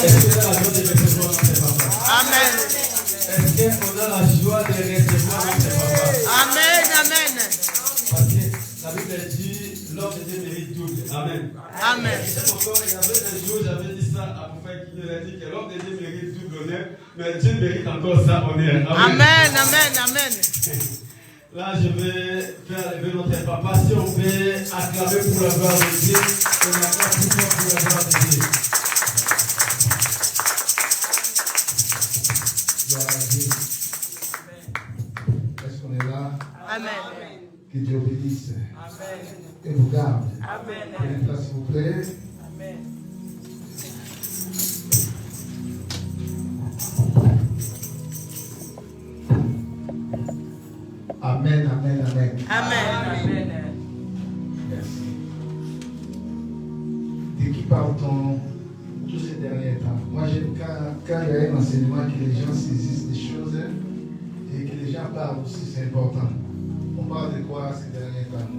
Est-ce qu'on a la joie de recevoir notre papa? Amen. Est-ce qu'on a la joie de recevoir notre papa? Amen. Amen. Parce que la Bible dit, l'homme de Dieu mérite double. Amen. Amen. C'est pourquoi il y avait un jour, j'avais dit ça à mon frère qui m'a dit que l'homme de Dieu mérite double honneur, mais Dieu mérite encore ça honneur. Amen. Amen. Amen. Là, je vais faire lever notre papa. Si on peut acclamer pour la gloire de Dieu, on acclame plus fort pour la gloire de Dieu. Gloire à Dieu. Est-ce qu'on est là? Amen. Que Dieu bénisse. Amen. Et vous garde. Amen. Prenez place, s'il vous plaît. Amen. Amen, amen, amen. Amen. Merci. De qui parle-t-on tous ces derniers temps? Moi, j'aime quand il y a un enseignement que les gens saisissent des choses et que les gens parlent aussi, c'est important. On parle de quoi ces derniers temps?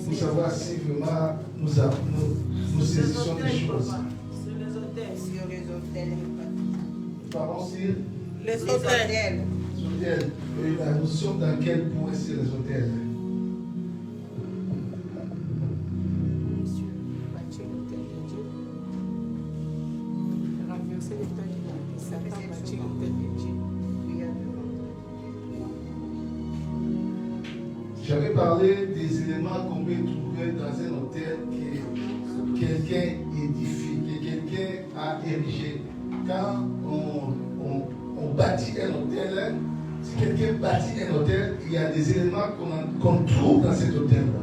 Pour savoir si vraiment nous saisissons des choses. Sur les hôtels. Nous parlons sur Les hôtels. hôtels. Et nous sommes dans quel point sur les hôtels? J'avais parlé des éléments qu'on peut trouver dans un hôtel que quelqu'un édifie, que quelqu'un a érigé. Quand on bâtit un hôtel, si quelqu'un bâtit un hôtel, il y a des éléments qu'on trouve dans cet hôtel-là.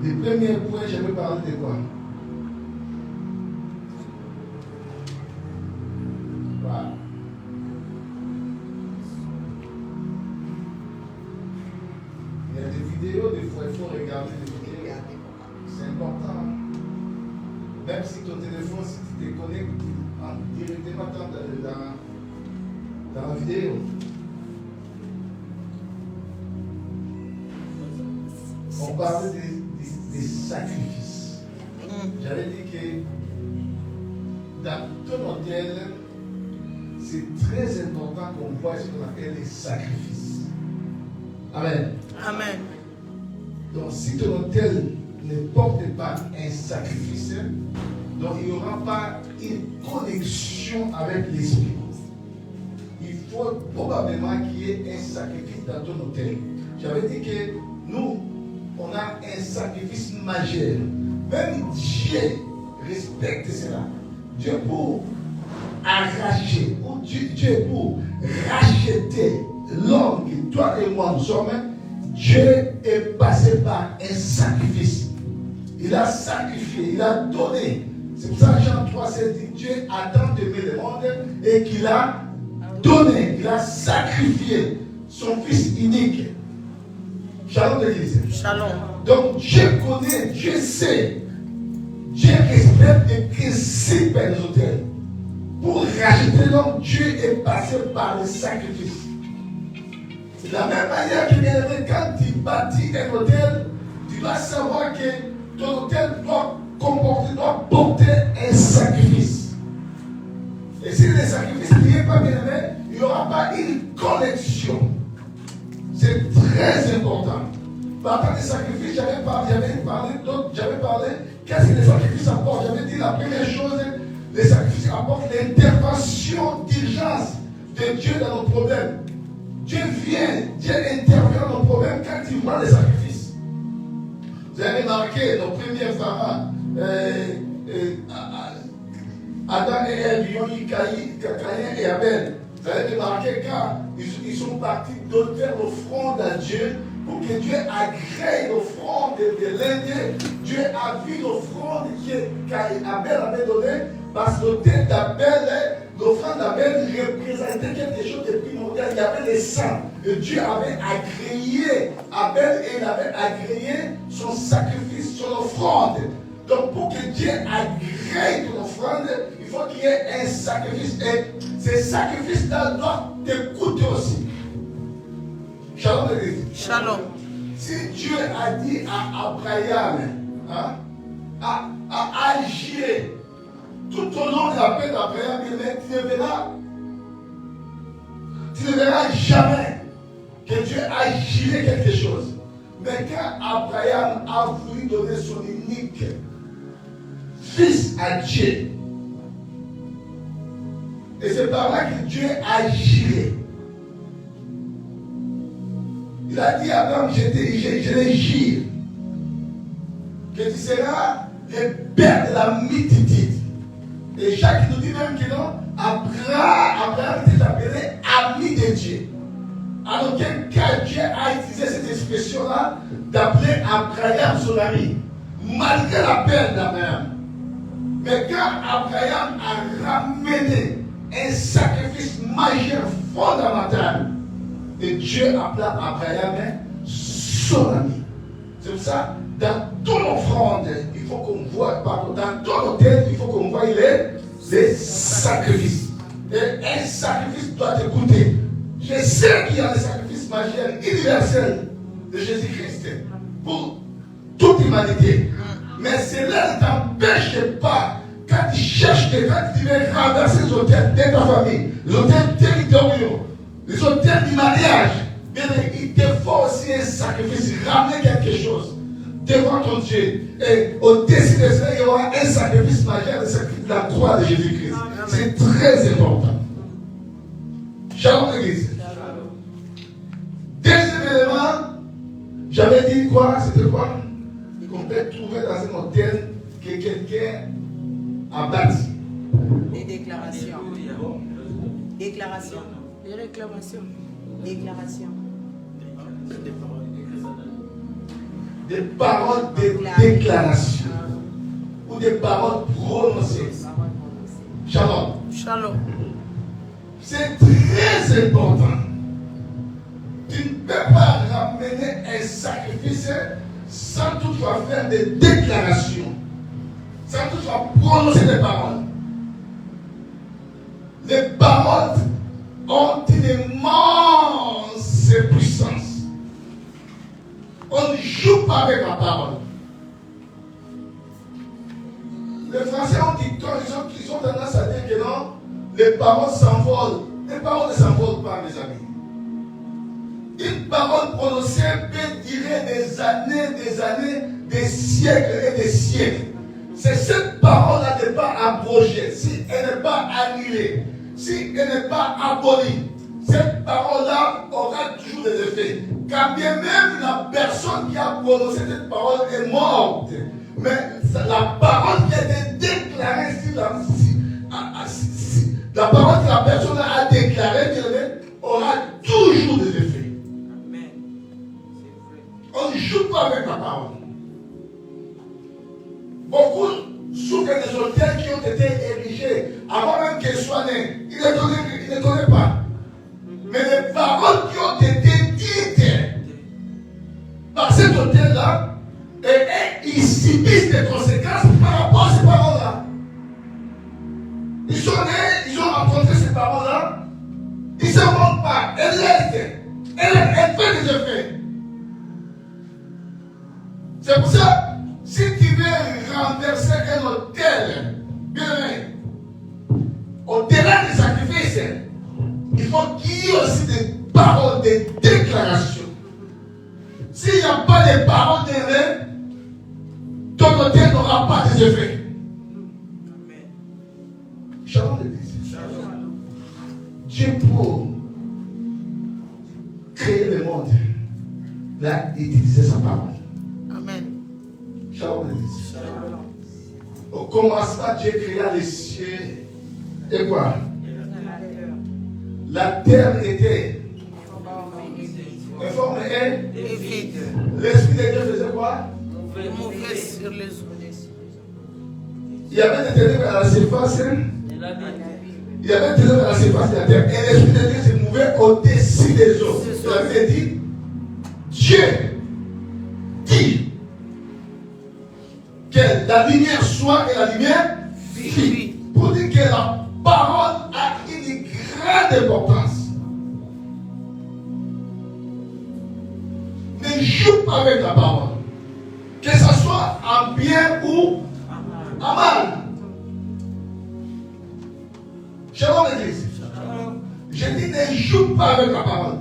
Les premiers points, j'avais parlé de quoi? Voilà. Il y a des vidéos, des fois il faut regarder les vidéos. C'est important. Même si ton téléphone, si tu te connectes directement dans la vidéo. On parlait des sacrifices. J'avais dit que dans ton hôtel, c'est très important qu'on voit ce qu'on appelle les sacrifices. Amen. Amen. Donc si ton hôtel ne porte pas un sacrifice, donc il n'y aura pas une connexion avec l'esprit. Il faut probablement qu'il y ait un sacrifice dans ton hôtel. J'avais dit que nous, on a un sacrifice majeur. Même Dieu respecte cela. Dieu pour arracher, ou Dieu pour racheter l'homme que toi et moi nous sommes, Dieu est passé par un sacrifice. Il a sacrifié, il a donné. C'est pour ça que Jean 3, c'est dit, Dieu a tant aimé le monde et qu'il a donné, il a sacrifié son Fils unique. Shalom l'église. Shalom. Donc Dieu connaît, Dieu sait, Dieu respecte les principes des hôtels. Pour racheter l'homme, Dieu est passé par le sacrifice. De la même manière que quand tu bâtis un hôtel, tu dois savoir que ton hôtel doit porter un sacrifice. Et si le sacrifice n'est pas bien aimé, il n'y aura pas une connexion. C'est très important. Par rapport aux sacrifices, j'avais parlé, qu'est-ce que les sacrifices apportent? J'avais dit la première chose, les sacrifices apportent l'intervention d'urgence de Dieu dans nos problèmes. Dieu vient, Dieu intervient dans nos problèmes quand il voit les sacrifices. Vous avez remarqué nos premiers parents, Adam et Ève, ils ont eu Caïn et Abel. Vous avez remarqué quand ils sont partis faire l'offrande à Dieu pour que Dieu agrée l'offrande de l'un. Dieu a vu l'offrande qu'Abel avait donnée parce que l'autel d'Abel, l'offrande d'Abel représentait quelque chose de primordial. Il y avait le sang. Et Dieu avait agréé Abel et il avait agréé son sacrifice, son offrande. Donc pour que Dieu agrée ton offrande, il faut qu'il y ait un sacrifice. Et ces sacrifices-là doivent t'écouter aussi. Shalom l'église. Shalom. Si Dieu a dit à Abraham hein, à agir tout au long de la paix d'Abraham, tu ne verras jamais que Dieu agirait quelque chose. Mais quand Abraham a voulu donner son unique fils à Dieu, et c'est par là que Dieu agirait. Il a dit à Abraham, je les jure, que tu seras le père de la multitude. Et Jacques nous dit même que non, Abraham était appelé ami de Dieu. Alors quand Dieu a utilisé cette expression-là d'appeler Abraham son ami, malgré la perte d'Abraham. Mais quand Abraham a ramené un sacrifice majeur, fondamental, et Dieu appela Abraham son ami. C'est pour ça, dans ton offrande, il faut qu'on voit, pardon, dans ton hôtel, il faut qu'on voie les sacrifices. Et un sacrifice doit te coûter. Je sais qu'il y a des sacrifices majeurs, universels de Jésus-Christ pour toute l'humanité. Mais cela ne t'empêche pas, quand tu cherches, quand tu veux renverser les hôtels de ta famille, les hôtels territoriaux, les hôtels du mariage, bien, il te faut aussi un sacrifice, ramener quelque chose devant ton Dieu. Et au-dessus de cela, il y aura un sacrifice majeur, le sacrifice de la croix de Jésus-Christ. C'est très important. Shalom l'église. Deuxième élément, j'avais dit quoi? C'était quoi? Qu'on peut trouver dans un hôtel que quelqu'un a bâti. Des déclarations. Déclarations. Des réclamations. Déclarations. Des paroles de déclaration. Ou des paroles prononcées. Shalom. Shalom. C'est très important. Tu ne peux pas ramener un sacrifice sans toutefois faire des déclarations, sans toutefois prononcer des paroles. Les paroles ont une immense puissance. On ne joue pas avec la parole. Les Français ont dit, ils ont tendance à dire que non, les paroles s'envolent. Les paroles ne s'envolent pas, mes amis. Une parole prononcée peut durer des années, des siècles et des siècles. C'est cette parole-là n'est pas abrogée, si elle n'est pas annulée, si elle n'est pas abolie, cette parole-là aura toujours des effets. Quand bien même la personne qui a prononcé cette parole est morte, mais la parole qui a été déclarée la parole que la personne a déclarée aura toujours des effets. Amen. On ne joue pas avec la parole. Beaucoup souffrent des hôtels qui ont été érigés avant même qu'ils soient nés. Ils ne connaissent pas. Mais les paroles qui ont été dites par cet hôtel-là, et ils subissent des conséquences par rapport à ces paroles-là. Ils sont nés, ils ont rencontré ces paroles-là, ils ne se rendent pas. Elles restent. Elles font des effets. C'est pour ça, si tu veux renverser un hôtel, bien aimé, au-delà des sacrifices, il faut qu'il y ait aussi des paroles, des déclarations. S'il n'y a pas de paroles d'effet, ton hôtel n'aura pas des effets. Shalom l'église. Dieu pour créer le monde, il a utilisé sa parole. Amen. Shalom l'église. Au commencement, Dieu créa les cieux et quoi? La terre était informe et vide. l'Esprit de Dieu faisait quoi? Mouvez sur les eaux. Il y avait des ténèbres à la surface. Il y avait des ténèbres à la surface de la terre. Et l'Esprit de Dieu se mouvait au-dessus des eaux. La Bible dit, Dieu dit que la lumière soit et la lumière fit. Pour dire que la parole a une grande importance. Ne joue pas avec la parole. Que ce soit en bien ou en mal. Shalom l'église. Je dis ne joue pas avec la parole.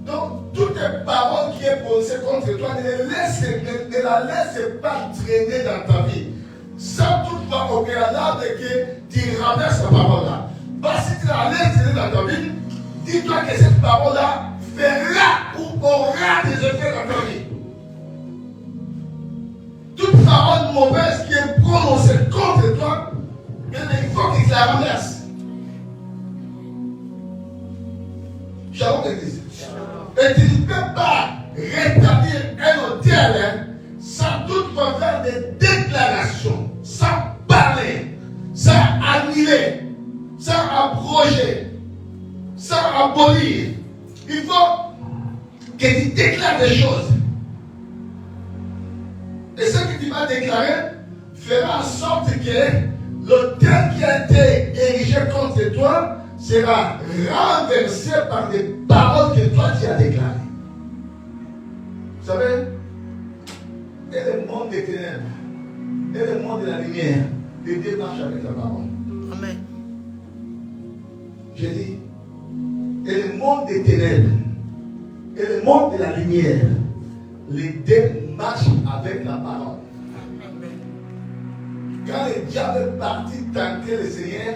Donc, toute parole qui est prononcée contre toi, ne la laisse pas traîner dans ta vie. Sans toutefois au préalable que tu renverses la parole-là. Parce que si tu la laisses traîner dans ta vie, dis-toi que cette parole-là fera ou aura des effets dans ta vie. Toute parole mauvaise qui est prononcée contre toi, il faut que tu la renverses. Shalom l'église. Et tu ne peux pas rétablir un hôtel sans toutefois faire des déclarations, sans parler, sans annuler, sans abroger, sans abolir. Il faut que tu déclares des choses. Et ce que tu vas déclarer fera en sorte que l'autel qui a été érigé contre toi sera renversé par des paroles que toi tu as déclarées. Vous savez, et le monde des ténèbres, et le monde de la lumière, les deux marchent avec la parole. Amen. Je dis, et le monde des ténèbres, et le monde de la lumière, les deux marchent avec la parole. Quand le diable est parti tenter le Seigneur,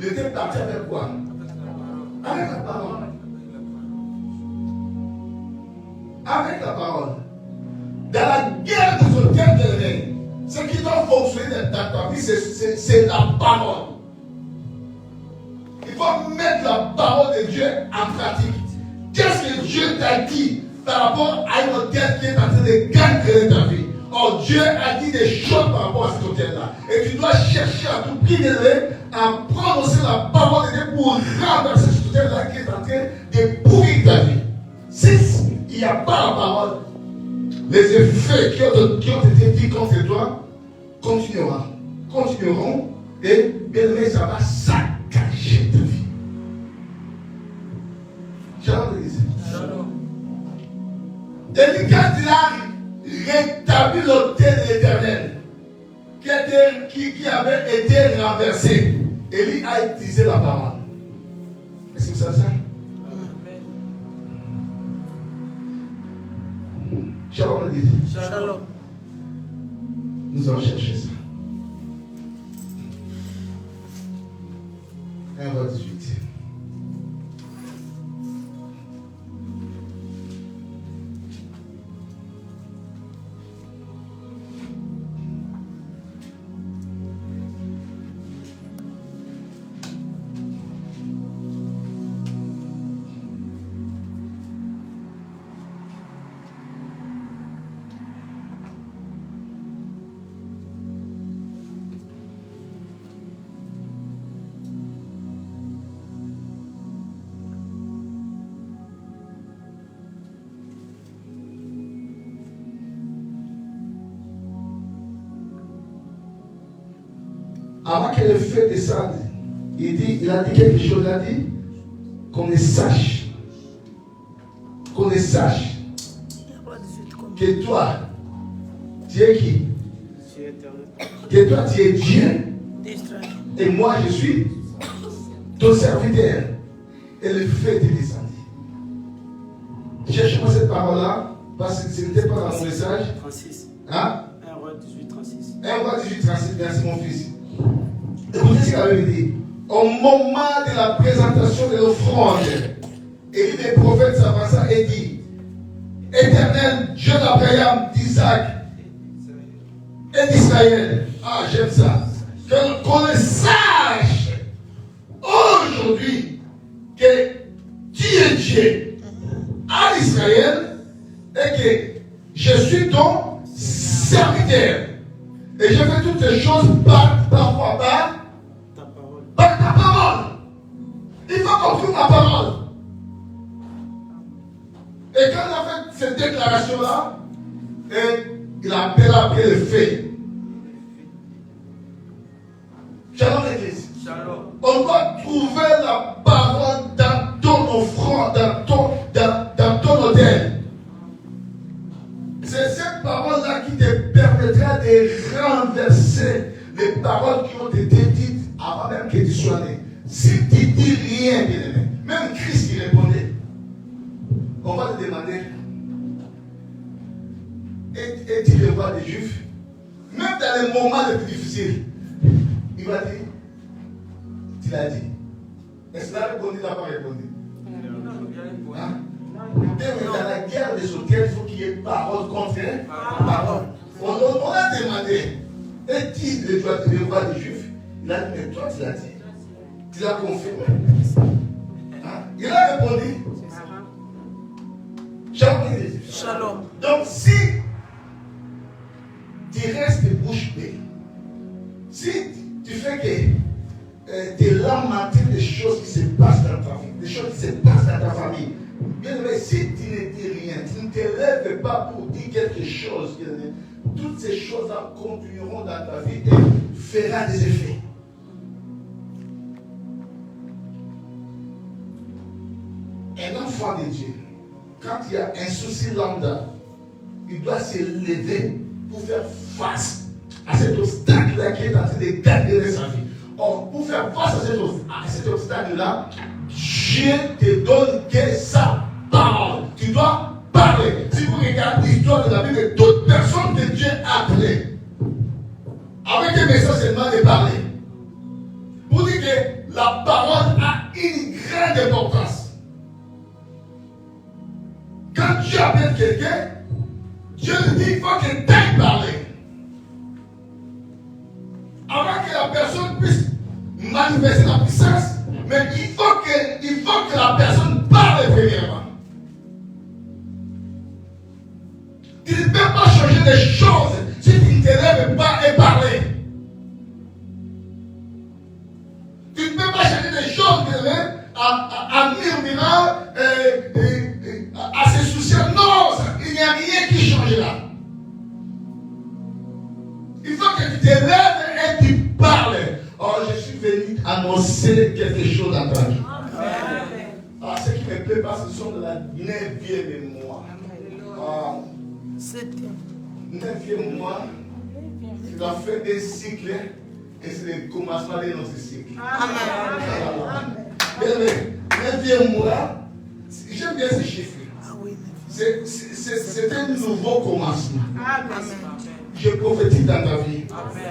il était parti avec quoi? Avec la parole. Avec la parole. Dans la guerre des hôtels de l'ennemi, ce qui doit fonctionner dans ta vie, c'est la parole. Il faut mettre la parole de Dieu en pratique. Qu'est-ce que Dieu t'a dit par rapport à un hôtel qui est en train de gagner ta vie? Or, Dieu a dit des choses par rapport à cet hôtel-là. Et tu dois chercher à tout prix à prononcer la parole de Dieu pour renverser cet hôtel-là qui est en train de pourrir ta vie. Si il n'y a pas la parole, les effets qui ont été dit contre toi continueront et bien aimé, ça va saccager ta vie. Shalom l'église. Et quand il a rétabli l'autel de l'Éternel qui avait été renversé, Élie a utilisé la parole. Est-ce que vous savez ça? Shalom l'église. Shalom. Nous allons chercher ça. 1:18. Avant que le feu descende, il a dit quelque chose, il a dit qu'on le sache. Qu'on le sache. Que toi, tu es qui? Que toi, tu es Dieu. Et moi, je suis ton serviteur. Et le feu est descendu. Cherchez-moi cette parole-là, parce que ce n'était pas dans mon message. 36. Hein? 1 roi 18, 36. 1 roi 18, 36, merci mon fils. Écoutez ce qu'il avait dit. Au moment de la présentation de l'offrande, Élie le prophète s'avança et dit: Éternel, Dieu d'Abraham, d'Isaac et d'Israël. Ah, j'aime ça. Qu'on le sache aujourd'hui que tu es Dieu à Israël et que je suis ton serviteur. Et je fais toutes les choses par ta parole. Il faut comprendre ma parole. Et quand il a fait cette déclaration-là, il a appelé après le fait. Shalom l'église. On doit trouver la parole dans ton offrande, dans ton autel. C'est cette parole-là qui te permettra de renverser les paroles qui ont été dites avant même que tu sois né. Si tu ne dis rien, bien-aimé, même Christ y répondait. On va te demander, est-il le roi des Juifs? Même dans les moments les plus difficiles, il va dire, tu l'as dit. Est-ce qu'il a répondu, il n'a pas répondu? Hein? Dans la guerre des hôtels, il faut qu'il y ait parole contre parole. On a demandé, est-il le roi des Juifs? Il a dit, mais toi tu l'as dit. Tu l'as confirmé. Hein? Il a répondu. Shalom. Donc si tu restes bouche bée, si tu fais que tes lamenter des choses qui se passent dans ta vie, des choses qui se passent dans ta famille, bien aimé, si tu ne dis rien, tu ne te lèves pas pour dire quelque chose, bien aimé, toutes ces choses-là continueront dans ta vie et feront des effets. Un enfant de Dieu, quand il y a un souci lambda, il doit se lever pour faire face à cet obstacle-là qui est en train de gagner sa vie. Or, pour faire face à cet obstacle-là, Dieu te donne que sa parole. Tu dois parler. Si vous regardez l'histoire de la Bible, toute personne que Dieu a appelée, avec un message seulement de parler, pour dire que la parole a une grande importance. Quand Dieu appelle quelqu'un, Dieu lui dit qu'il faut que tu ailles parler. Avant que la personne puisse manifester la puissance, mais il faut que la personne parle premièrement. Tu ne peux pas changer les choses si tu ne te lèves pas et parler. Tu ne peux pas changer les choses en murmurant, à se soucier. Non, il n'y a rien qui change là. Il faut que tu te lèves et tu parles. Oh, je suis venu annoncer quelque chose dans ta vie. Ah, ce qui me plaît pas, ce sont de la 9e mois. Ah, 9e mois, tu as fait des cycles et c'est le commencement de notre cycle. Amen. Bien, 9e mois, j'aime bien ces chiffres. C'est un nouveau commencement. Je prophétise dans ta vie.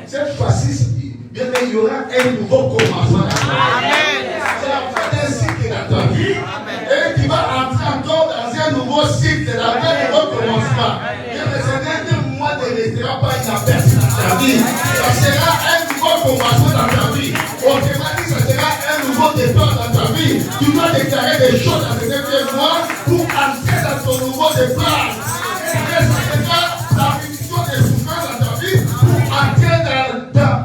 Cette fois-ci, bien, il y aura un nouveau commencement. C'est la fin d'un cycle dans ta vie. Et tu vas entrer encore dans un nouveau cycle, dans un nouveau commencement. Bien, ce dernier mois ne restera pas inaperçu dans ta vie. Ça sera un nouveau commencement dans ta vie. Autrement dit, ça sera un nouveau départ dans ta vie. Tu dois déclarer des choses dans ce dernier mois pour entrer dans ton nouveau départ. Et ça sera la bénédiction des souffrances dans ta vie pour entrer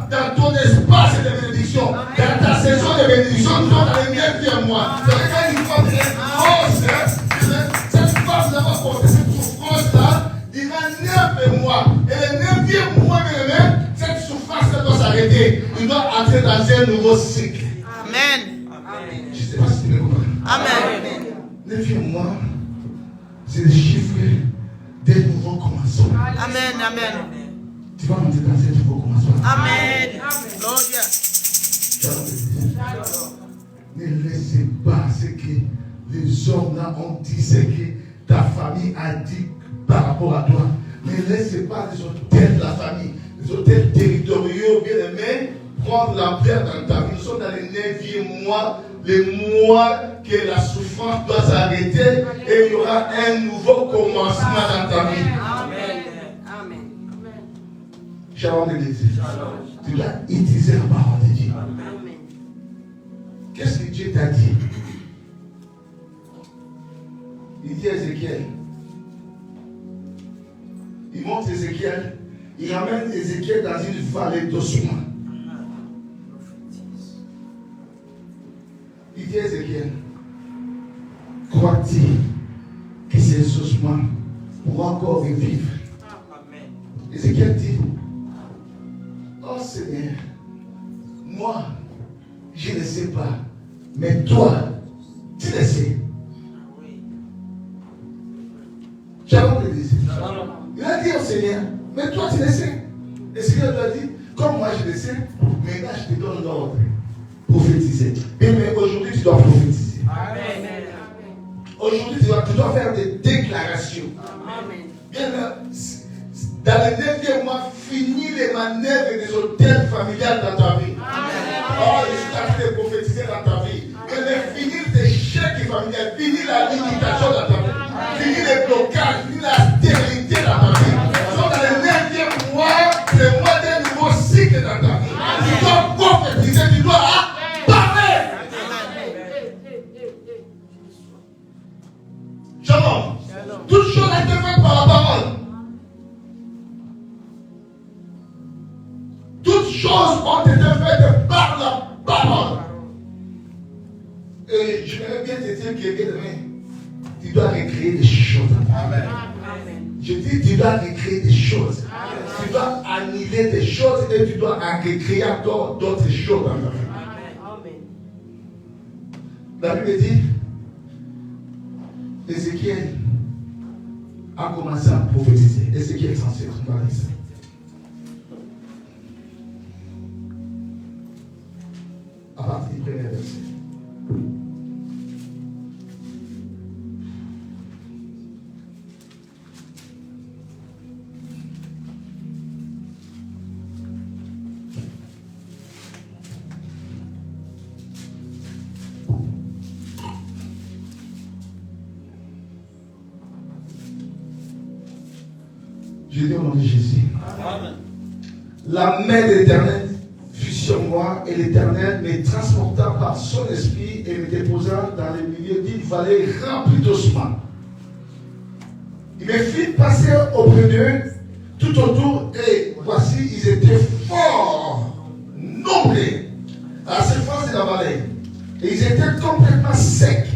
dans ton espace de bénédiction, dans ta saison de bénédiction, dans les 9e mois. C'est quand il faut que cette force d'avoir porté cette souffrance-là durant 9 mois. Et le 9e mois, cette souffrance doit s'arrêter. Il doit entrer dans un nouveau cycle. Amen. Je ne sais pas si tu me comprends. Amen. 9e mois, c'est le chiffre des nouveaux commencements. Amen. Amen. Tu vas monter dans un nouveau commencement. Amen. Gloria. Ne laissez pas ce que les hommes là ont dit, ce que ta famille a dit par rapport à toi. Ne laissez pas les hôtels de la famille, les hôtels territoriaux bien aimés, prendre l'ampleur dans ta vie. Nous sommes dans le 9e mois, le mois que la souffrance doit s'arrêter et il y aura un nouveau commencement dans ta vie. Amen. Shalom de l'église. Tu dois utiliser la parole de Dieu. Qu'est-ce que Dieu t'a dit? Il dit à Ézéchiel. Il montre Ézéchiel. Il ramène Ézéchiel dans une vallée d'ossements. Il dit à Ézéchiel, crois-tu que ces ossements pourront encore revivre? Ézéchiel dit, oh Seigneur, moi, je ne sais pas, mais toi, tu le sais. Shalom, l'église. Il Il a dit au Seigneur, mais toi tu le sais. Et le Seigneur lui a dit, comme moi je le sais, maintenant je te donne l'ordre. Prophétiser. Mais aujourd'hui tu dois prophétiser. Amen. Aujourd'hui tu dois faire des déclarations. Amen. Bien, dans les 9e mois, finis les manœuvres des hôtels familiales dans ta vie. Oh, je suis en train de prophétiser dans ta vie. Mais finis tes chèques familiales, finis la limitation dans ta vie, finis les blocages, finis la stérilité dans ta vie. Donc, dans les 9e mois, c'est le mois d'un nouveau cycle dans ta vie. Tu dois prophétiser, tu dois parler. Shalom. Toute chose a été faite par la parole. Toutes choses ont été faites par la parole. Et je vais bien te dire que demain, tu dois recréer des choses. Amen. Je dis, tu dois recréer des choses. Tu dois annuler des choses et tu dois recréer encore d'autres choses dans ta vie. La Bible dit, Ézéchiel a commencé à prophétiser. Ézéchiel 107, on va lire ça. À partir du premier verset. Je dis au nom de Jésus. Amen. La main de l'Éternel fut sur moi et l'Éternel me transporta par son esprit et me déposa dans le milieu d'une vallée remplie d'ossements. Il me fit passer auprès d'eux tout autour et voici, ils étaient forts, nombreux à la surface de la vallée et ils étaient complètement secs.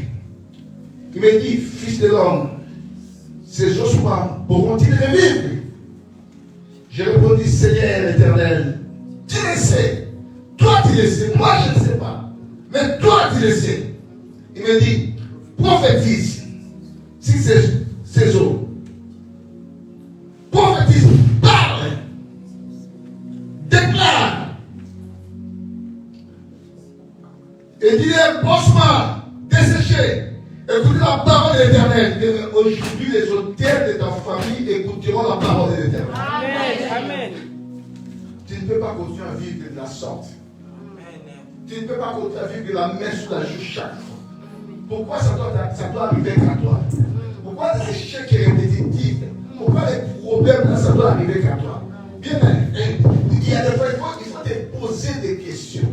Il me dit, fils de l'homme, ces ossements pourront-ils revivre? Je répondis, Seigneur l'Éternel, tu le sais. Toi tu le sais. Moi je ne sais pas. Mais toi tu le sais. Il me dit, prophétise sur ces eaux. Prophétise, parle. Déclare. Et dis un ossements desséchés. Écoutez la parole de l'Éternel. Aujourd'hui, les auteurs de ta famille écouteront la parole de l'Éternel. Amen. Tu ne peux pas continuer à vivre de la sorte. Tu ne peux pas continuer à vivre de la main sur la joue chaque fois. Pourquoi ça doit arriver qu'à toi? Pourquoi les échecs répétitifs? Pourquoi les problèmes là, ça doit arriver qu'à toi? Bien, il y a des fois, il faut te poser des questions.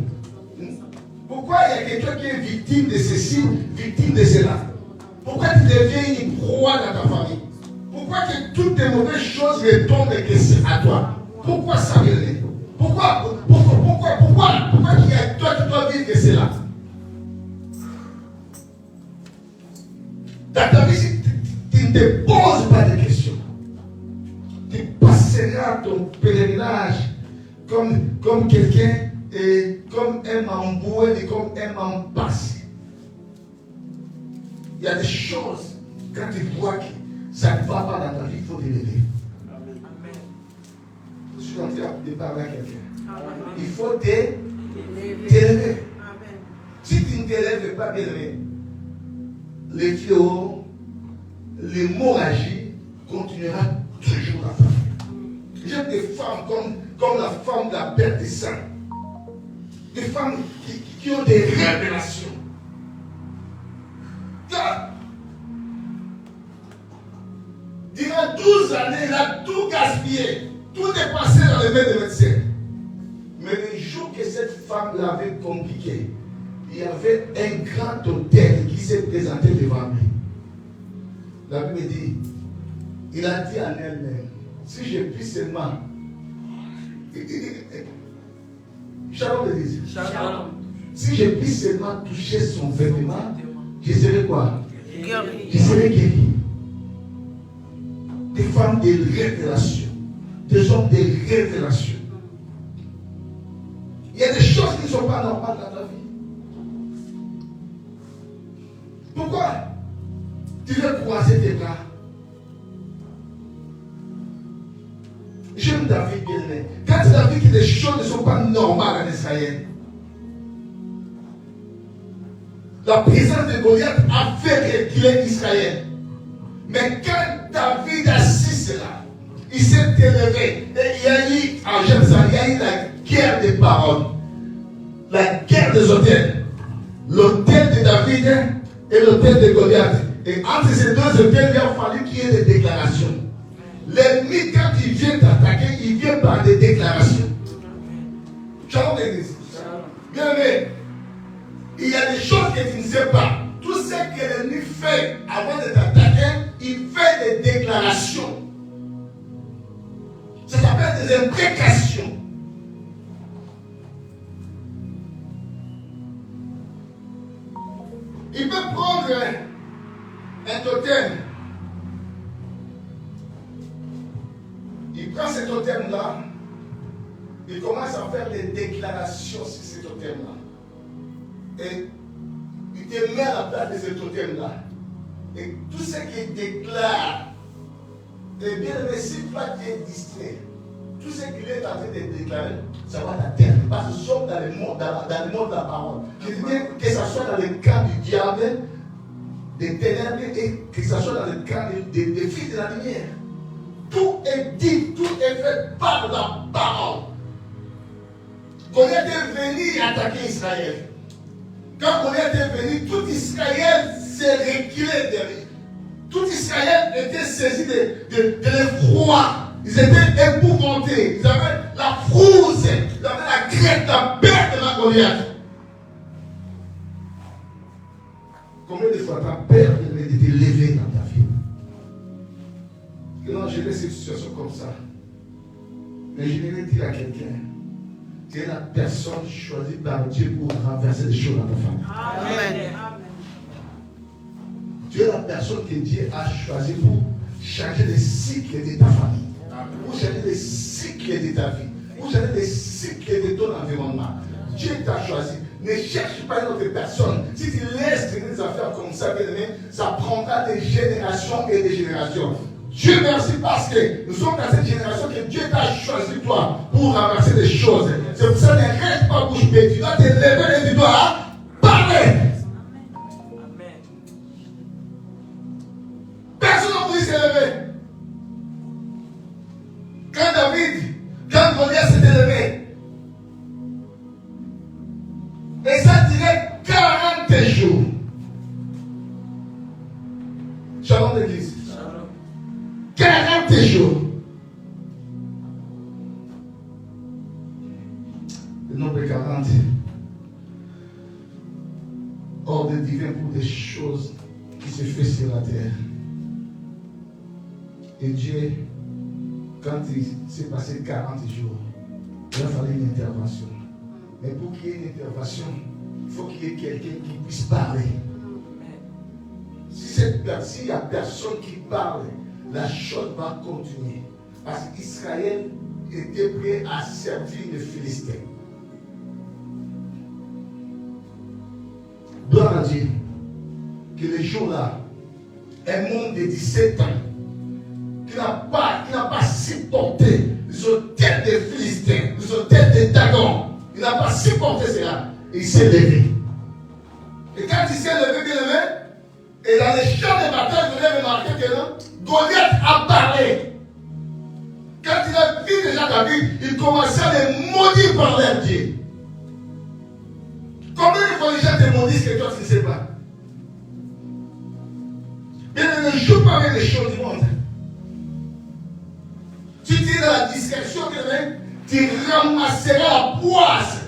Pourquoi il y a quelqu'un qui est victime de ceci, victime de cela? Pourquoi tu deviens une proie dans ta famille? Pourquoi que toutes les mauvaises choses retombent à toi? Pourquoi ça vient? Pourquoi qu'il y a toi qui dois vivre cela? Dans ta vie, si tu ne te poses pas de questions, tu passeras ton pèlerinage comme quelqu'un, et comme un mamboué et comme un mambasse. Il y a des choses, quand tu vois que ça ne va pas dans ta vie, il faut te lever. Je suis en train de parler à quelqu'un. Il faut te lever. Si tu ne te lèves pas, bien levé, les fléaux, l'hémorragie continuera toujours dans ta vie. J'aime des femmes comme la femme de la perte de sang. Des femmes qui ont des révélations. Durant 12 années, il a tout gaspillé. Tout est passé dans les mains des médecins. Mais le jour que cette femme l'avait compliqué, il y avait un grand hôtel qui s'est présenté devant lui. La Bible dit, il a dit en elle-même, si je puis seulement... Shalom l'église. Shalom. Si je puis seulement toucher son vêtement, je serai quoi? Je serai guéri. Des femmes de révélation. Des hommes de révélation. Il y a des choses qui ne sont pas normales dans ta vie. Pourquoi tu veux croiser tes bras? J'aime David bien aimé. Quand il a vu que les choses ne sont pas normales en Israël, la présence de Goliath a fait reculer Israël. Mais quand David a su cela, il s'est élevé et il y a eu, en Jérusalem, il y a eu la guerre des paroles, la guerre des autels. L'autel de David et l'autel de Goliath. Et entre ces deux autels, il a fallu qu'il y ait des déclarations. L'ennemi, quand il vient t'attaquer, il vient par des déclarations. Shalom l'église. Bien aimé, il y a des choses que tu ne sais pas. Tout ce que l'ennemi fait avant de t'attaquer, il fait des déclarations. Ça s'appelle des imprécations. Il peut prendre un totem. Il prend ce totem-là. Il commence à faire des déclarations sur ce totem-là. Et il te met à la place de ce totem-là. Et tout ce qu'il déclare, et bien aimé, si toi tu es distrait, tout ce qu'il est en train de déclarer, ça va t'atteindre. Parce que nous sommes dans le monde de la parole. Je dis bien que ce soit dans le camp du diable, des ténèbres, et que ce soit dans le camp des fils de la lumière. Tout est dit, tout est fait par la parole. Goliath est venu attaquer Israël. Quand Goliath est venu, tout Israël s'est reculé derrière. Tout Israël était saisi de l'effroi. Ils étaient épouvantés. Ils avaient la frousse, ils avaient la crainte, la peur de la Goliath. Combien de fois tu as peur de te lever dans ta vie? Et non, je laisse une situation comme ça. Mais je vais dire à quelqu'un, tu es la personne choisie par Dieu pour renverser les choses dans ta famille. Amen. Tu es la personne que Dieu a choisie pour changer les cycles de ta famille. Pour changer les cycles de ta vie. Pour changer les cycles de ton environnement. Dieu t'a choisi. Ne cherche pas une autre personne. Si tu laisses traîner des affaires comme ça, bien aimé, ça prendra des générations et des générations. Dieu merci parce que nous sommes dans cette génération que Dieu t'a choisi toi pour renverser des choses. C'est pour ça que ne reste pas bouche bée. Tu dois te lever et tu dois parler. Personne n'a voulu se lever. Quand Goliath s'est levé, et ça dirait 40 jours. Shalom l'église. 40 jours. Le nombre 40. Ordre divin pour des choses qui se font sur la terre. Et Dieu, quand il s'est passé 40 jours, il a fallu une intervention. Mais pour qu'il y ait une intervention, il faut qu'il y ait quelqu'un qui puisse parler. S'il n'y a personne qui parle, la chose va continuer. Parce qu'Israël était prêt à servir les Philistins. Gloire à Dieu. Que les jours-là, un monde de 17 ans, qui n'a pas supporté les autels des Philistins, les autels des Dagon, il n'a pas supporté cela. Et il s'est levé. Et quand il s'est levé, bien aimé, et dans les champs de bataille, vous avez remarqué que là, Goliath a parlé. Quand il a vu déjà David, il commençait à les maudire par leur Dieu. Combien de fois les gens te maudissent que toi tu ne sais pas? Mais ne joue pas avec les choses du monde. Tu dis dans la discrétion que tu ramasseras la poisse.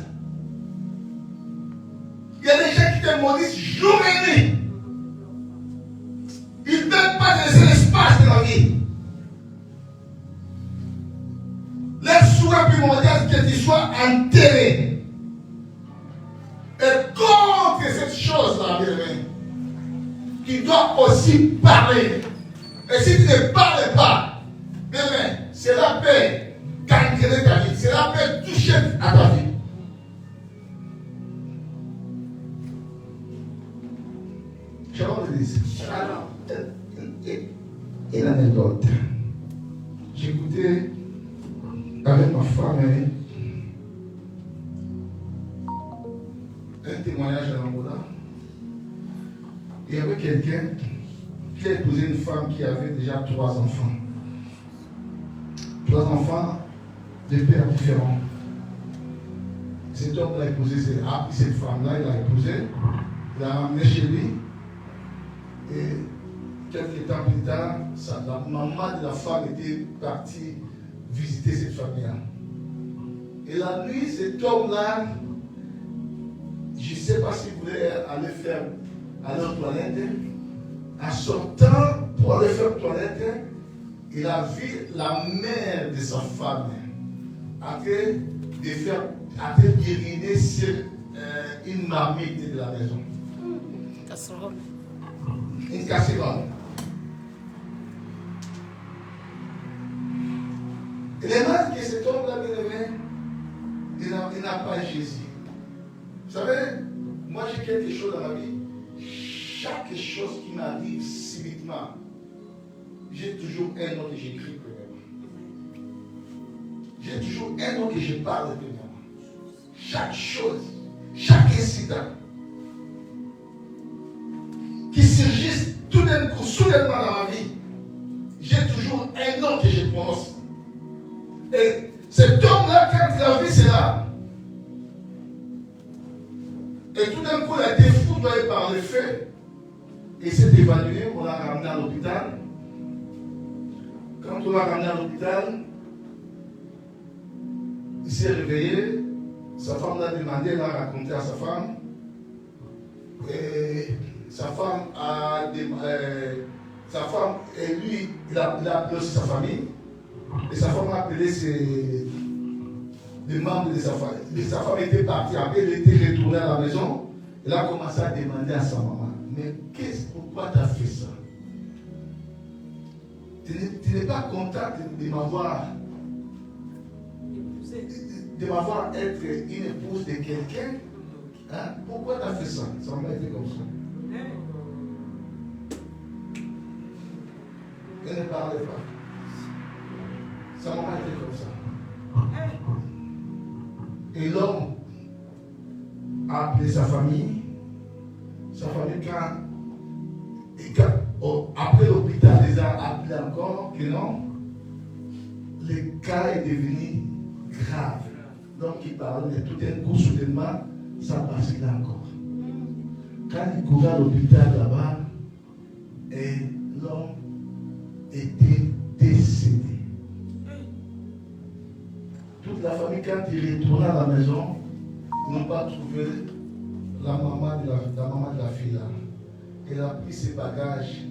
Il y a des gens qui te maudissent jour et nuit. Ils ne veulent pas laisser l'espace de la vie. Leur souhait primordial, que tu sois enterré. Et contre cette chose-là, bien aimé, tu dois aussi parler. Et si tu ne parles pas, bien aimé, cela peut gangréner ta vie. Cela peut toucher à ta vie. Shalom l'église. Une anecdote. J'écoutais femme, un témoignage à l'Angola. Il y avait quelqu'un qui a épousé une femme qui avait déjà 3 enfants. 3 enfants de pères différents. Cet homme l'a épousé, cette femme-là, il l'a épousé, il l'a ramené chez lui. Et quelques temps plus tard, la maman de la femme était partie visiter cette famille-là. Et la nuit, cet homme-là, je ne sais pas s'il voulait aller aux toilettes. En sortant pour aller faire toilette, il a vu la mère de sa femme en train d'uriner sur une marmite de la maison. Casserole. Une casserole. Et les mains que cet homme-là, il n'a pas Jésus. Vous savez, moi j'ai quelque chose dans ma vie. Chaque chose qui m'arrive subitement, j'ai toujours un nom que j'écris premièrement. J'ai toujours un nom que je parle premièrement. Chaque chose, chaque incident qui surgit tout d'un coup, soudainement dans ma vie, j'ai toujours un nom que je prononce. Et cet homme-là, quand il a vu cela, et tout d'un coup, il a été foudroyé par le feu. Il s'est évanoui, on l'a ramené à l'hôpital. Quand on l'a ramené à l'hôpital, il s'est réveillé. Sa femme l'a demandé, elle a raconté à sa femme. Et sa femme et lui, il a appelé aussi sa famille. Et sa femme a appelé les membres de sa famille. Sa femme était partie, après elle était retournée à la maison. Elle a commencé à demander à sa maman, mais pourquoi tu as fait ça? Tu n'es pas content de m'avoir être une épouse de quelqu'un? Hein? Pourquoi tu as fait ça? Ça m'a été comme ça. Elle ne parlait pas. Ça m'a été comme ça. Et l'homme a appelé sa famille. Sa famille, après l'hôpital, les a appelés encore que non, le cas est devenu grave. Donc il parlait de tout un coup, soudainement, ça bascule encore. Quand il courait à l'hôpital là-bas, et l'homme était décédé. Toute la famille, quand il retournait à la maison, ils n'ont pas trouvé la maman de la fille là. Elle a pris ses bagages.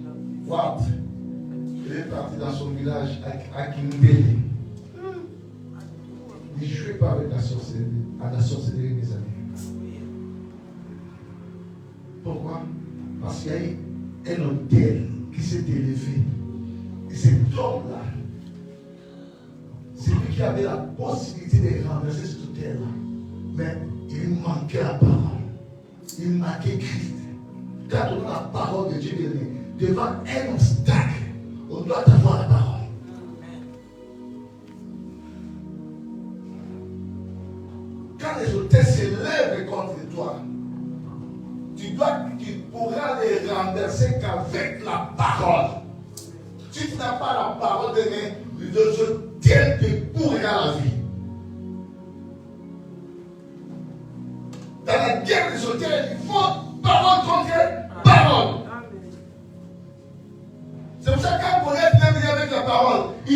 What? Elle est partie dans son village à Kimbele. Ne jouez pas avec la sorcellerie, mes amis. Pourquoi? Parce qu'il y a eu un hôtel qui s'est élevé. Et cet homme-là, c'est lui qui avait la possibilité de renverser cet hôtel-là. Mais il manquait la parole. Il manquait Christ. Quand on a la parole de Dieu devant un obstacle, on doit avoir la parole. Quand les hôtels s'élèvent contre toi, tu pourras les renverser qu'avec la parole. Si tu n'as pas la parole de Dieu, les hôtels te pourrira la vie. Dans la guerre des hôtels, il faut parole contre parole. C'est pour ça que quand Goliath est venu avec la parole, il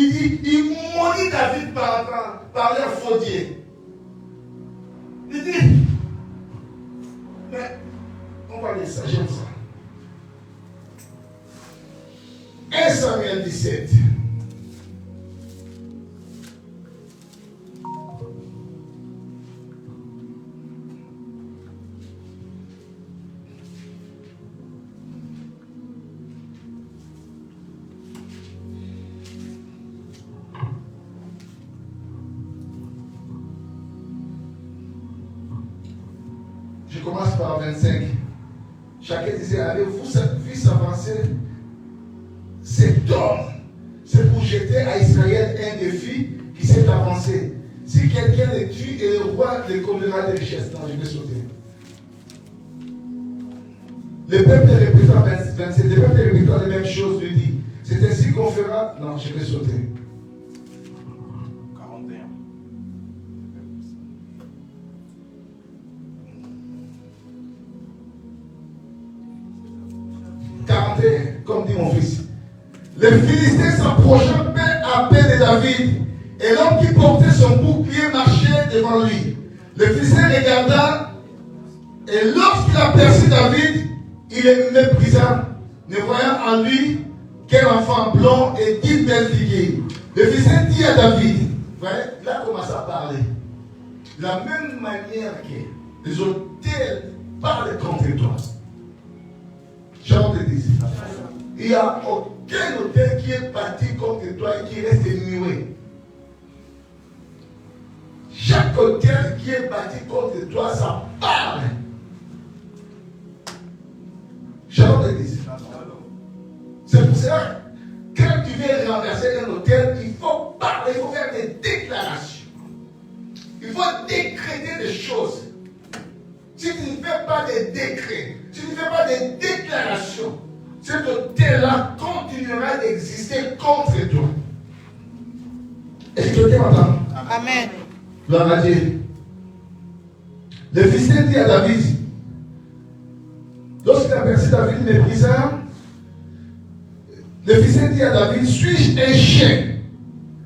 maudit David par leur faudier. Il dit, mais on va laisser ça, j'aime ça. 1 Samuel 17. Je commence par 25. Chacun disait, avez-vous vu s'avancer cet homme? C'est pour jeter à Israël un défi qui s'est avancé. Si quelqu'un les tue et le roi les comblera de richesses. Non, je vais sauter. Le peuple répétant 27, le peuple répétant les mêmes choses lui dit, c'est ainsi qu'on fera. Non, je vais sauter. 41, comme dit mon fils. Les Philistins s'approchant peu à peu de David, et l'homme qui portait son bouclier marchait devant lui. Le Philistin regarda, et lorsqu'il aperçut David, il le méprisa, ne voyant en lui qu'un enfant blond et d'une belle figure. Le Philistin dit à David, voyez, il a commencé à parler. De la même manière que les autels parlent contre toi. Jean te dit, il n'y a aucun autel qui est bâti contre toi et qui reste muet. Chaque autel qui est bâti contre toi, ça parle. Jean te dit. C'est pour ça que quand tu viens renverser un autel, il faut parler, il faut faire des déclarations. Il faut décréter des choses. Si tu ne fais pas des décrets, si tu ne fais pas des déclarations, cet autel-là continuera d'exister contre toi. Est-ce que tu m'entends? Amen. Gloire à Dieu. Le Philistin dit à David, lorsqu'il aperçut David méprisant, le Philistin dit à David, suis-je un chien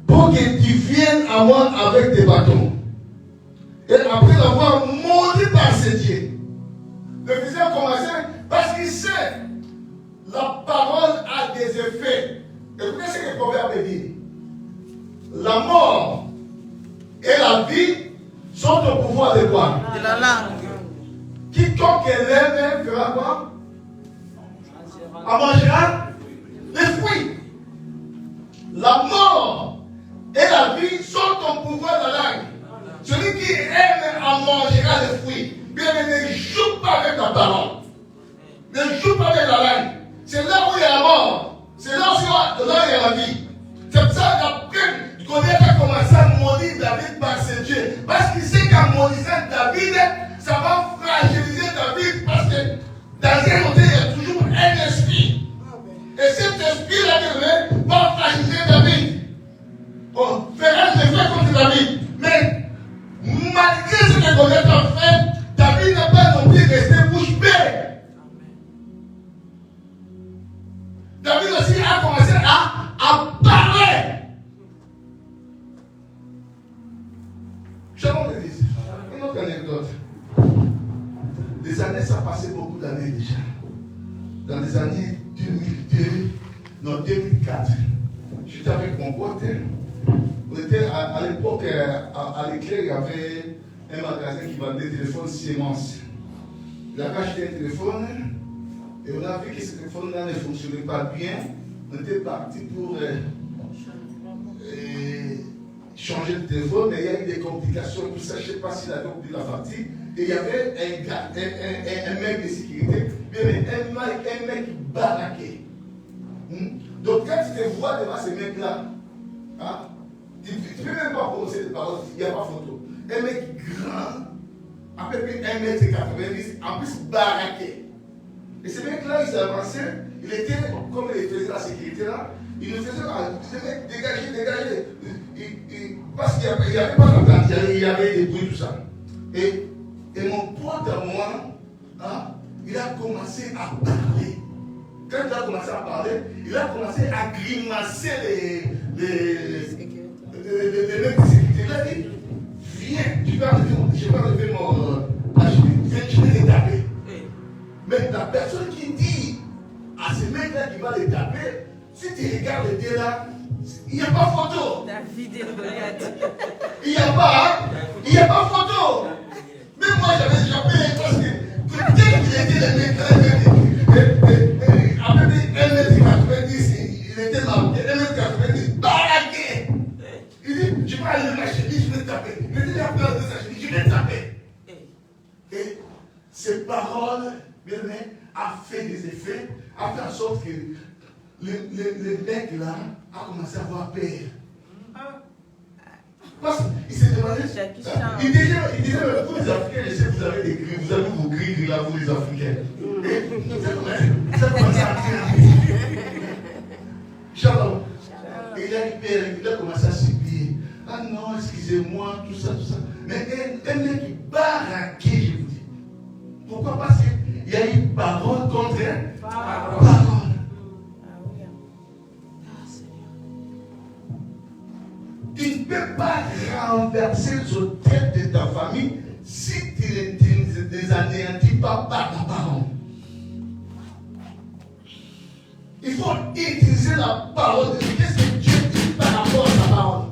pour que tu viennes à moi avec des bâtons? Et après l'avoir maudit par ses dieux, le Philistin a commencé parce qu'il sait la parole a des effets. Écoutez ce que le proverbe dit. La mort et la vie sont au pouvoir de quoi? De la langue. Quiconque l'aime fera quoi? En mangera les fruits. La mort et la vie sont au pouvoir de la langue. Celui qui aime en mangera les fruits. Bien, ne joue pas avec la parole. Ne joue pas avec la langue. C'est là où il y a la mort. C'est là où il y a la vie. C'est pour ça qu'après, Goliath a commencé à maudire David par ses dieux. Parce qu'il sait qu'en maudissant David, ça va fragiliser David. Parce que dans un côté, il y a toujours un esprit. Et cet esprit-là va fragiliser David. On fera des effets contre David. Mais malgré ce que Goliath a fait, David n'a pas non plus resté bouche bée. David aussi a commencé à parler. Je vous le dis. Une autre anecdote. Les années, ça passait beaucoup d'années déjà. Dans les années 2002, non 2004, j'étais avec mon pote. On était à l'époque, à l'éclair, il y avait un magasin qui vendait des téléphones Siemens. Il avait acheté un téléphone et on a vu que ce téléphone-là ne fonctionnait pas bien. On était parti pour changer de téléphone, mais il y a eu des complications, tout ça. Je ne sais pas s'il avait oublié la partie. Et il y avait un mec de sécurité, un mec baraqué. Donc quand tu te vois devant ce mec-là, hein, tu ne peux même pas prononcer des paroles, il n'y a pas photo. Un mec grand, à peu près 1m90, en plus baraqué. Et ce mec-là, il s'est avancé, il était, comme il faisait la sécurité là, il nous faisait, ce mec, dégagez. Parce qu'il n'y avait pas d'entente, il y avait des bruits, tout ça. Et mon pote à moi, hein, il a commencé à parler. Quand il a commencé à parler, il a commencé à grimacer les mecs de sécurité. Il a dit, viens, je vais enlever mon viens, je vais les taper. Mais la personne qui dit à ce mec-là qui va les taper, si tu regardes les deux là, il n'y a pas photo. David et Goliath. Il n'y a pas photo. Même moi, j'avais payé parce que dès qu'il était le mec là, à peu près 1m90, il était là, 1m90, baraqué. Il dit, je vais aller le lâcher, je vais taper. Il était là, je vais taper. Et ces paroles, bien aimé, a fait des effets, a fait en sorte que le mec là a commencé à avoir peur. Parce qu'il s'est demandé Il disait, vous les Africains, je sais que vous avez des gris, vous avez vos gris là, vous les Africains. Ça commence à crier. Shalom. Et il a commencé à supplier. Ah non, excusez-moi, tout ça. Mais un mec qui baraqué, je vous dis. Pourquoi? Parce qu'il y a une parole contre parole. Tu ne peux pas renverser l'autel de ta famille si tu ne les anéantis pas par ta parole. Il faut utiliser la parole de Dieu. Qu'est-ce que Dieu dit par rapport à sa parole?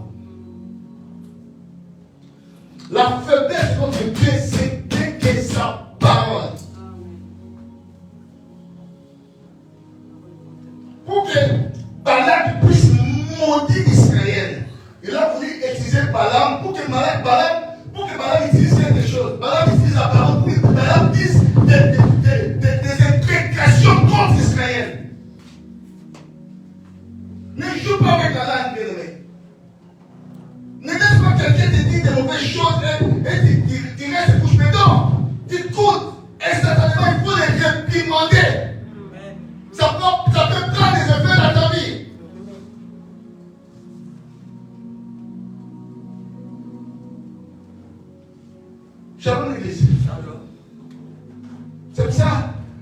La faiblesse contre Dieu, c'est que sa parole. Pour que Balak puisse maudire Israël, il a voulu utiliser Balaam pour que Balaam utilise quelque chose. Balaam utilise la parole pour que Balaam dise des imprécations contre Israël. Ne joue pas avec la langue, bien-aimé. Ne laisse pas quelqu'un te dire des mauvaises choses et tu restes bouche bée. Non, tu écoutes. Et certainement, il faut les réprimander. Ça peut prendre des effets dans ta vie. Shalom l'église. C'est pour ça,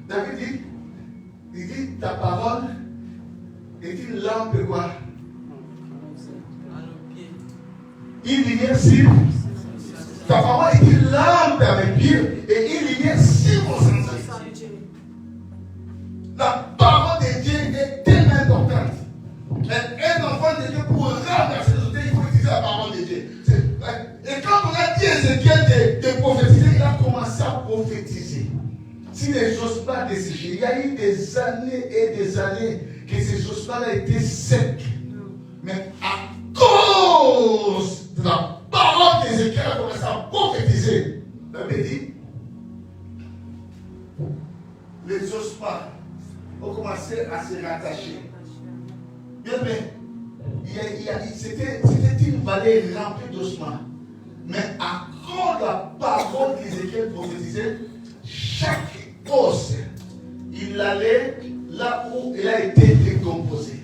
David dit, ta parole est une lampe quoi? Une lumière sur. Ta parole est une lampe à mes pieds et une lumière sur mon sentier. La parole de Dieu est tellement importante. Un enfant de Dieu, pour renverser les autres, il faut utiliser la parole de Dieu. Et quand on a dit à Ézéchiel de prophétiser, il a commencé à prophétiser. Si les jospins desséchés, il y a eu des années et des années que ces jospins-là étaient secs. Mais à cause de la parole d'Ézéchiel, il a commencé à prophétiser. La Bible dit, les jospins ont commencé à se rattacher. Bien, c'était une vallée remplie d'ossements. Mais à cause de la parole qu'Ézéchiel prophétisait, chaque os, il allait là où il a été décomposé.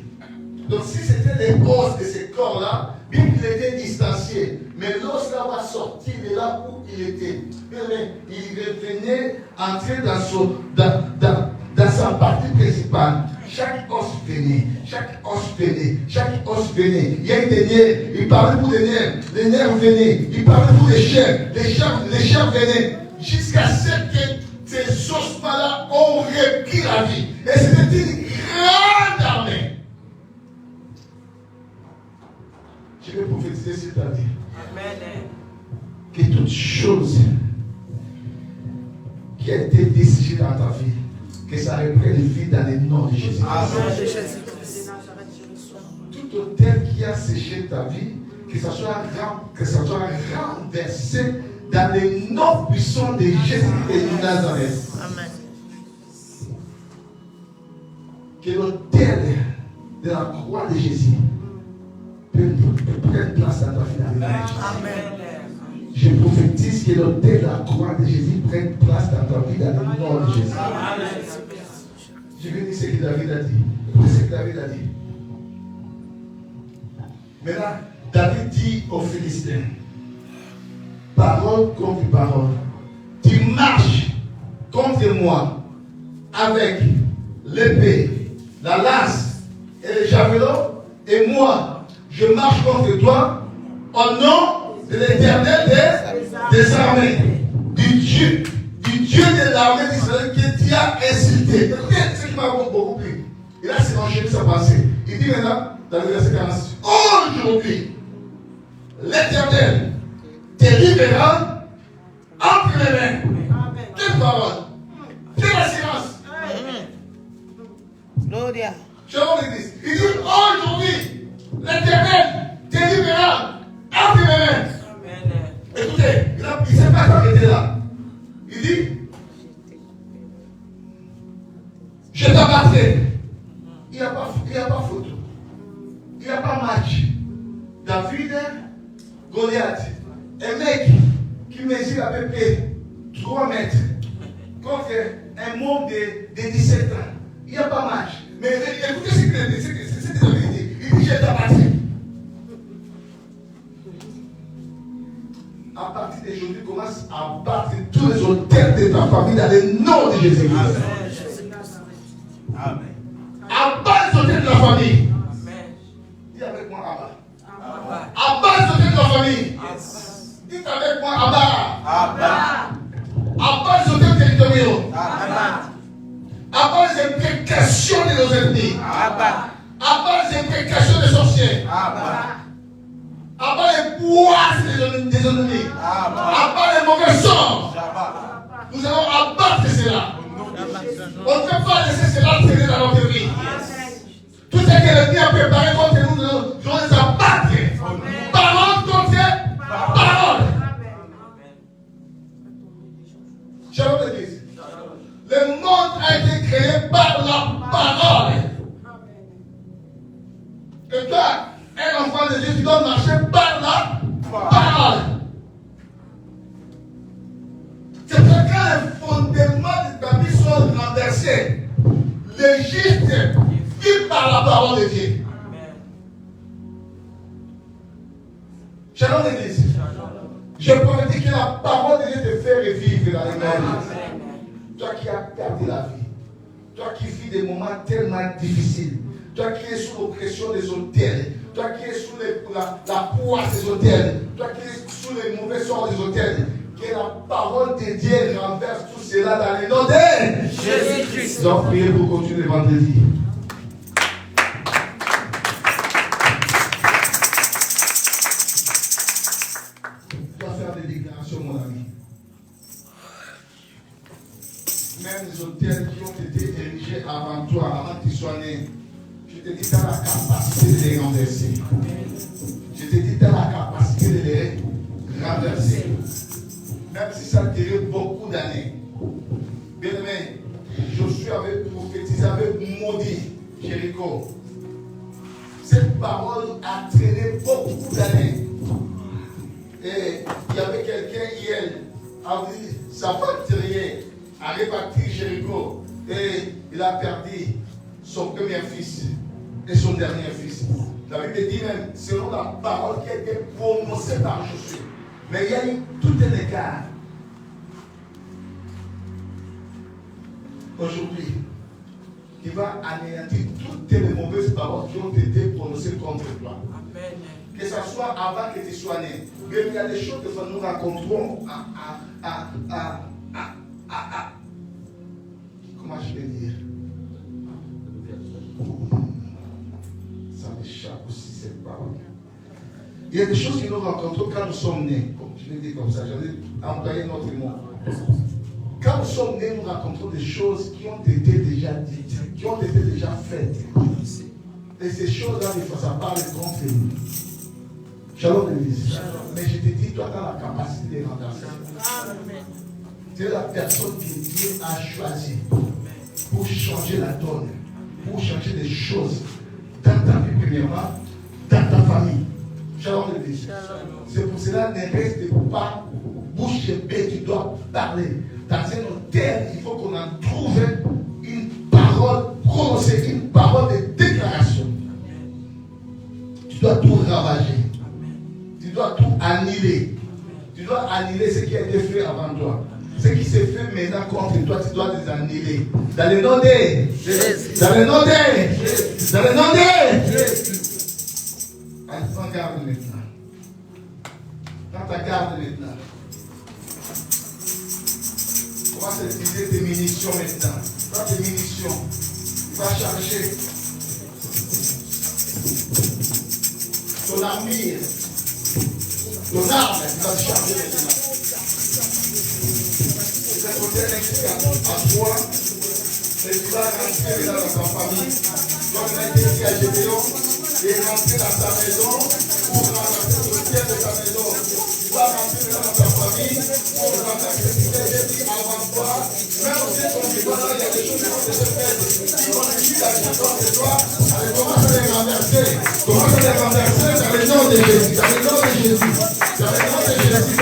Donc si c'était les os de ce corps-là, bien qu'il était distancié, mais l'os là va sortir de là où il était. Il revenait entrer dans sa partie principale. Chaque os venait. Il y a des nerfs, il parlait pour les nerfs venaient, il parlait pour les chairs venaient, jusqu'à ce que ces ossements-là ont repris la vie. Et c'était une grande armée. Je vais prophétiser sur ta vie. Amen. Que toute chose qui a été décidée dans ta vie, que ça reprenne vie dans le nom de Jésus. Tout autel qui a séché ta vie, que ça soit renversé dans le nom puissant de Jésus de Nazareth. Amen. Que l'autel de la croix de Jésus prenne place dans ta vie. Amen. Je prophétise que l'autel de la croix de Jésus prenne place dans ta vie dans le nom de Jésus. Amen. Je vais dire ce que David a dit. Ce que David a dit. Maintenant, David dit aux Philistins, parole contre parole, tu marches contre moi avec l'épée, la lance et le javelot, et moi, je marche contre toi au nom de l'Éternel des armées, du Dieu de l'armée d'Israël que tu as insulté. Écoutez ce qui m'a beaucoup pris. Et là, c'est enchaîné sa pensée. Il dit maintenant, dans le verset 46, aujourd'hui, l'Éternel te livrera entre les mains. Quelle parole! Quelle assurance! Gloria. Shalom l'église. Il dit aujourd'hui, l'Éternel te livrera entre les mains. Écoutez, il ne s'est pas arrêté là. Il dit, je t'abattrai. Il n'y a pas photo. Il n'y a pas match. David, Goliath. Un mec qui mesure à peu près 3 mètres contre un môme de 17 ans. Il n'y a pas match. Mais écoutez ce que vous avez dit. Il dit j'ai tabassé. À partir d'aujourd'hui, commence à battre tous les autels de ta famille dans le nom de Jésus-Christ. Amen. Abat les autels de la famille. Amen. Dis avec moi Abba. Abba. Abat les autels de la famille. Yes. Dites avec moi Abba. Abba. Abat les autels territoriaux. Abba. Abat les imprécations de nos ennemis. Abba. Abat les imprécations des sorciers. Abba. Abat les boises des ennemis. Abba. Abat les mauvais sorts. Abba. Nous allons abattre cela. Au nom de Jésus. On ne peut pas laisser cela traîner dans notre vie. Tout ce que l'ennemi a préparé contre nous, nous allons les abattre. Parole contre parole. Shalom l'église. Le monde a été créé par la parole. Et toi, un enfant de Dieu, tu dois marcher par la parole. C'est pour ça que quand les fondements de ta vie sont renversés, l'Égypte vit par la parole de Dieu. Shalom l'église. Je prophétise que la parole de Dieu te fait revivre dans les mondes. Toi qui as perdu la vie, toi qui vis des moments tellement difficiles, toi qui es sous l'oppression des autels, toi qui es sous la poisse des autels, toi qui es sous les mauvais sorts des autels, que la parole de Dieu renverse tout cela dans les noms de Jésus-Christ. Donc priez pour continuer le vendredi. Tu dois faire des déclarations, mon ami. Même les hôtels qui ont été érigés avant toi, avant que tu sois né, je te dis, tu as la capacité de les renverser. Je te dis, tu as la capacité de les renverser. Même si ça durait beaucoup d'années. Bien aimé, Josué avait prophétisé, avait maudit Jéricho. Cette parole a traîné beaucoup d'années. Et il y avait quelqu'un hier, a dit, sa femme terrier a réparti Jéricho. Et il a perdu son premier fils et son dernier fils. La Bible dit même, selon la parole qui a été prononcée par Josué. Mais il y a eu tout un écart. Aujourd'hui, qui va anéantir toutes les mauvaises paroles qui ont été prononcées contre toi. Amen. Que ce soit avant que tu sois né. Mais il y a des choses que nous rencontrons comment je vais dire? Ça m'échappe aussi cette parole. Il y a des choses que nous rencontrons quand nous sommes nés. Je vais dire comme ça, j'allais employer notre mot. Quand nous sommes nés, nous rencontrons des choses qui ont été déjà dites, qui ont été déjà faites. Et ces choses-là, des fois, ça parle contre nous. Shalom, l'église. Mais je te dis, toi, tu as la capacité de renverser. Tu es la personne que Dieu a choisie pour changer la donne, pour changer des choses dans ta vie, premièrement, dans ta famille. Shalom, l'église. C'est pour cela, ne reste pas bouche bée, tu dois parler. Dans un hôtel, il faut qu'on en trouve une parole prononcée, une parole de déclaration. Tu dois tout ravager. Tu dois tout annuler. Tu dois annuler ce qui a été fait avant toi. Ce qui s'est fait maintenant contre toi, tu dois les annuler. Dans le nom de Jésus. Dans le nom de Jésus. Dans le nom de Jésus. Prends garde maintenant. Prends ta garde maintenant. Commence à utiliser tes munitions maintenant. Prends tes munitions. Tu vas charger ton armure. Ton arme, tu vas charger maintenant. Cet hôtel est à toi. Et tu vas rentrer dans ta famille. Comme il a été dit à Gédéon, et rentrer dans ta maison pour renverser l'hôtel de ta maison. Tu vas rentrer dans ta famille pour renverser ce que j'ai dit avant toi. Même si ton vivant, il y a des choses qui vont te faire. Qui vont te dire à de toi, allez, commence à les renverser. Commence à les renverser dans le nom de Jésus. Dans le nom de Jésus. Dans le nom de Jésus.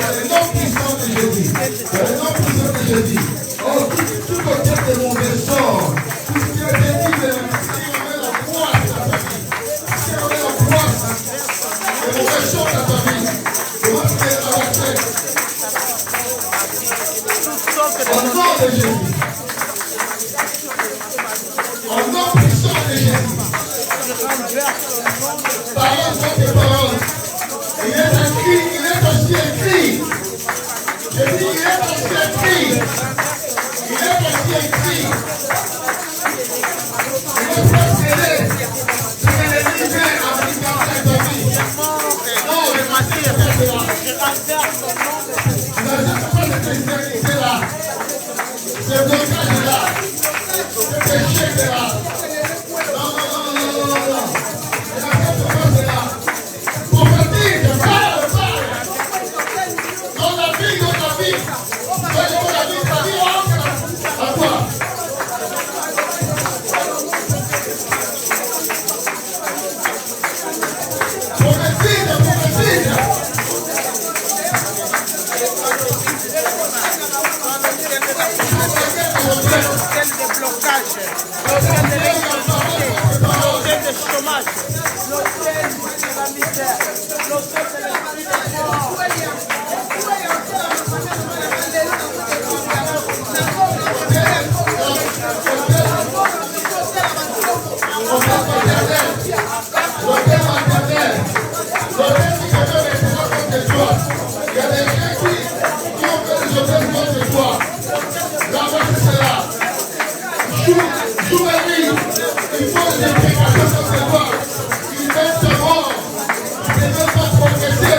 ta famille. Comment tu peux avancer? Au nom de Jésus. Au nom puissant de Jésus. Parole contre parole. Il est écrit, il est aussi écrit. Je dis, il est aussi écrit. Il est aussi écrit. Il est procédé. C'est l'ennemi vient en appliquant cette vie. Non, le matin, c'est là. Tu n'as jamais pas de sécurité là. Ce blocage est là. Ce péché est là. Non. C'est là. Prophétise, parle. Dans la vie. À toi. Prophétise. L'hôtel de blocage, l'hôtel de l'insécurité, l'hôtel de chômage, l'hôtel de la misère, l'hôtel de l'esprit de mort. Il y a des gens qui ont fait des hôtels contre toi. La voici c'est là. Joue et nuit. Il faut des précautions contre toi. Ils veulent te mort. Ils ne veulent pas progresser.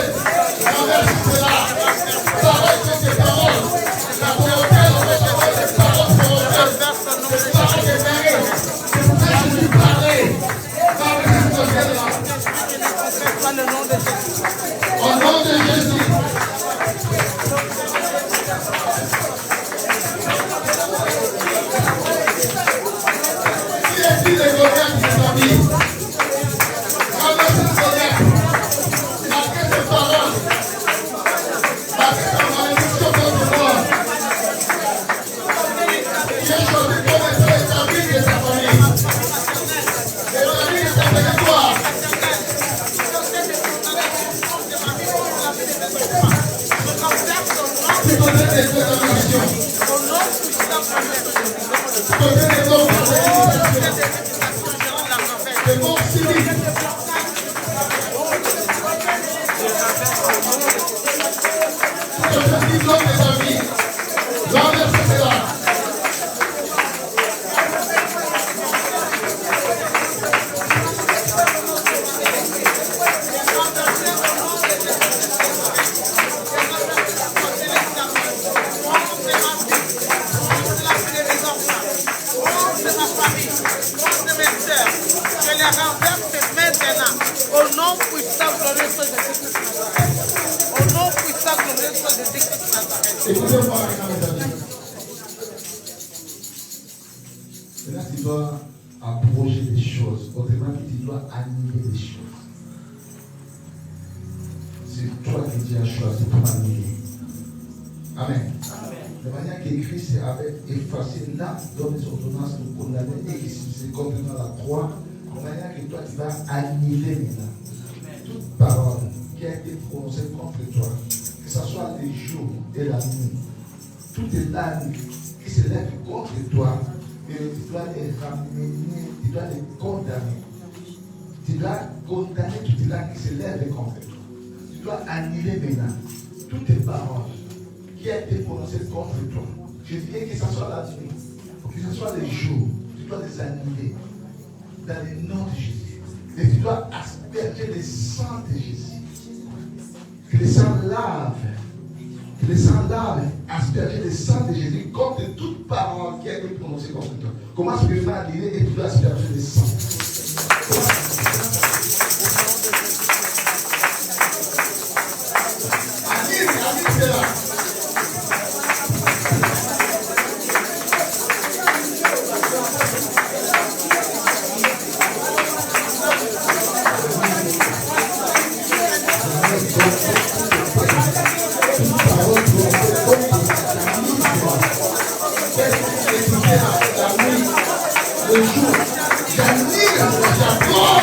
La voici c'est là. Parole contre parole. La volonté, on va avoir des paroles pour eux. Des paroles de mérite. C'est pour ça que je suis parlé. La voici c'est là. Au nom de Jésus. Qui est-il le Goliath de ta vie? Ramasse le Goliath. Marquez ses paroles. Marquez sa malédiction contre moi. Qui est choisi pour être ta vie et ta famille. Et ta vie et ta territoire. Tu connais les deux ambitions. Tu connais les noms de les morts civiques. Je te dis l'homme de ta vie. Renverse cela. Je les renverse maintenant au nom puissant glorieux de Jésus-Christ. Au nom puissant glorieux de Jésus-Christ. Écoutez-moi, mes amis. Maintenant, tu dois approcher des choses. Autrement, tu dois annuler des choses. C'est toi qui as choisi pour annuler. Amen. De manière que Christ avait effacé l'acte dans les ordonnances de condamner et qui s'est condamné à la croix, de manière que toi tu vas annuler maintenant toute parole qui a été prononcée contre toi, que ce soit les jours et la nuit, toutes les langues qui se lèvent contre toi, et tu dois les ramener, tu dois les condamner. Tu dois condamner toutes les langues qui se lèvent contre toi. Tu dois annuler maintenant toutes tes paroles qui a été prononcé contre toi. Je dirais que ce soit la nuit, que ce soit les jours, tu dois les annuler dans le nom de Jésus. Et tu dois asperger le sang de Jésus. Que le sang lave. Que le sang lave, asperger le sang de Jésus contre toute parole qui a été prononcée contre toi. Commence à faire annuler et tu dois asperger le sang. Annule cela. Le jour, j'annule, j'apprends.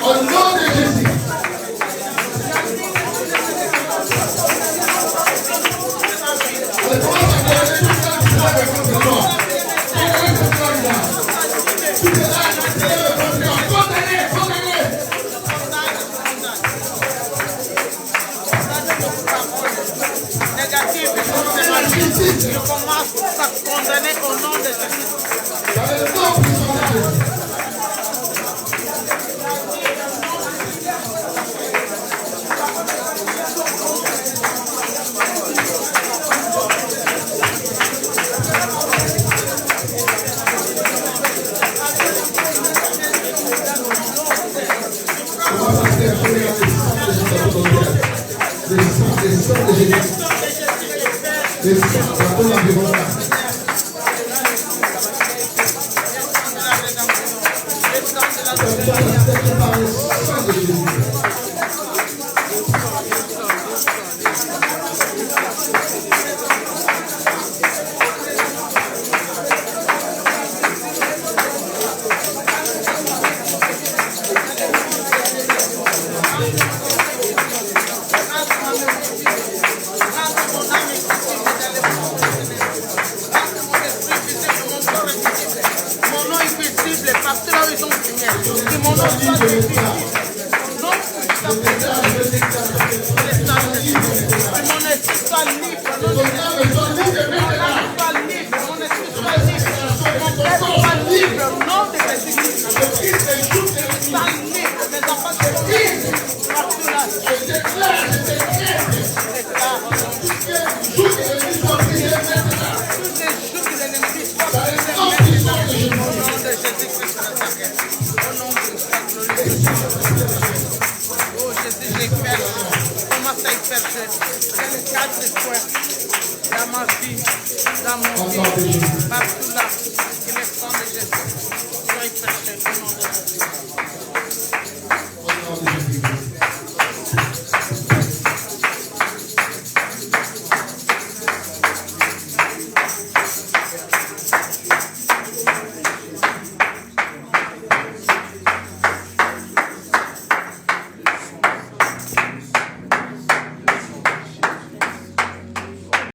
Au nom de Jésus. On commence à connaître tout ça qui va avec votre corps. Je commence à condamner au nom de Jésus. Le sang dans ton environnement. Par le sang de Jésus. Dans ma vie, dans mon vie, partout là, que le sang de Jésus soit perché au nom de Jésus.